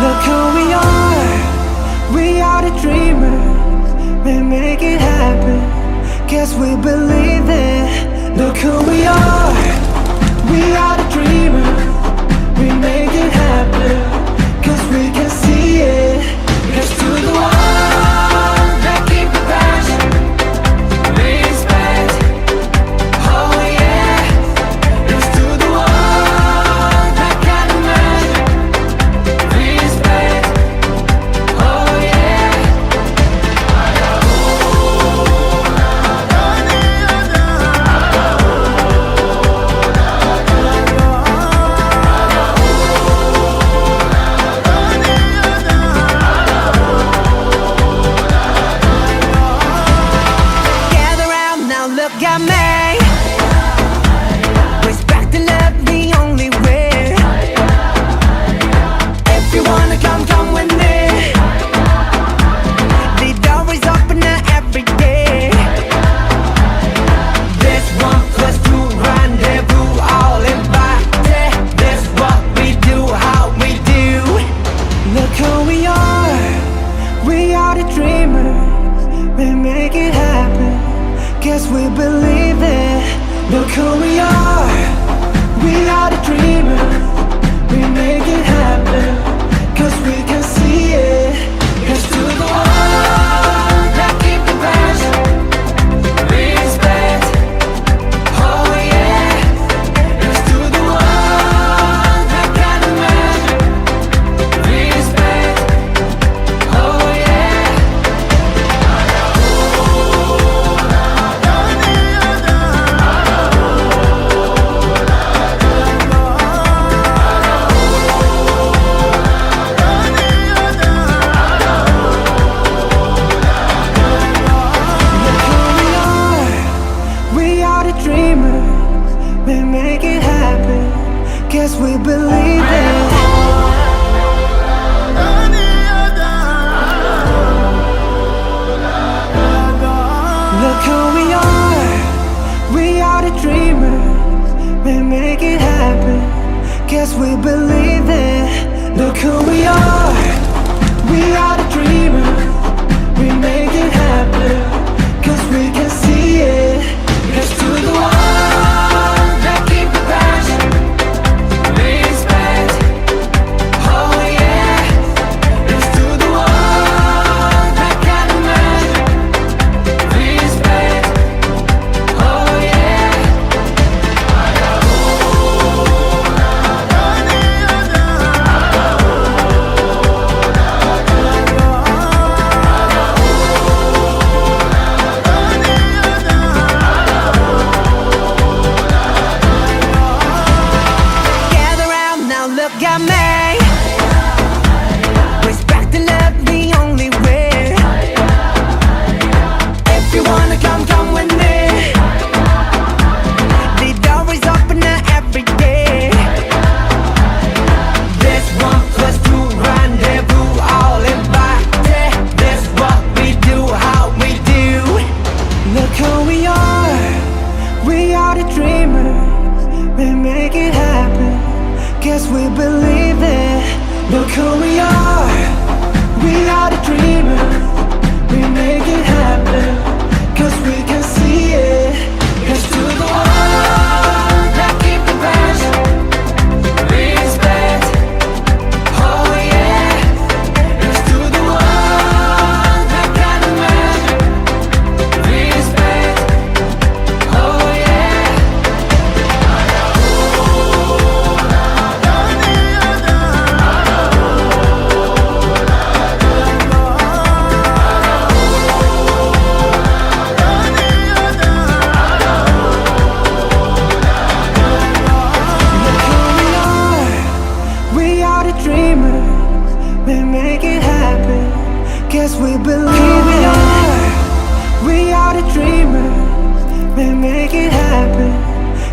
Look who we are the dreamers, we make it happen, guess we believe it. Look who we are the dreamers, we make it happen, cause we can see it. Here's to the one that keep the passion, respect, oh yeah. Here's to the one that can imagine, respect, oh yeah. Gather round now, look at me. Respect and love the only way. If you wanna come with me. The door is open every day. This 1+2 rendezvous, all invited. This what we do, how we do. Look who we are the dreamers, we make it happen, guess we believe it. Look who we are the dreamers, we make it happen, cause we can see it. Here's to the one that keep the passion, respect, oh yeah. Here's to the one that can imagine, respect, oh yeah. We are the dreamers, we make it happen, guess we believe it. Look who we are the dreamers, we make it happen, guess we believe it. Look who we are the dreamers, we make it happen, cause we can see it. Here's to the one that keep the passion, respect, oh yeah. Here's to the one that can imagine, respect, oh yeah. Gather round now, look at me. Respect and love the only way. If you wanna come with me. The door is open every day. This 1+2 rendezvous, all invited. This what we do, how we do. Look who we are the dreamers, we make it happen, guess we believe it. Look who we are the dreamers, we make it happen, cause we can see it. Here's to the one that keep the passion, respect, oh yeah. Here's to the one that can imagine, respect, oh yeah. We are the dreamers, we make it happen, guess we believe it. We are the dreamers, we make it happen,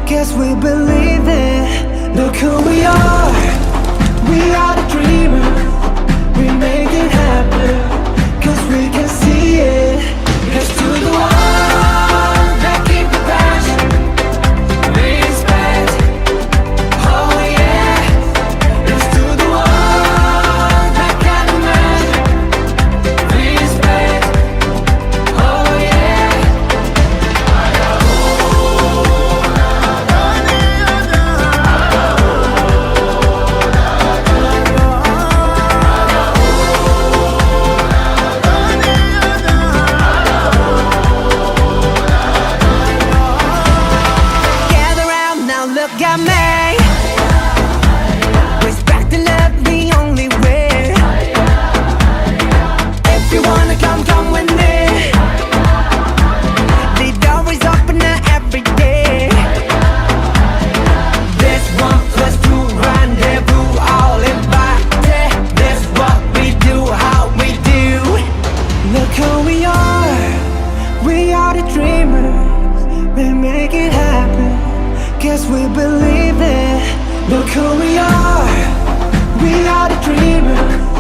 guess we believe it. Look who we are the dreamers, we make it happen, cause we can see it. Here's to the one that keep the passion, respect, oh yeah. Here's to the one yes, we believe it. Look who we are the dreamers.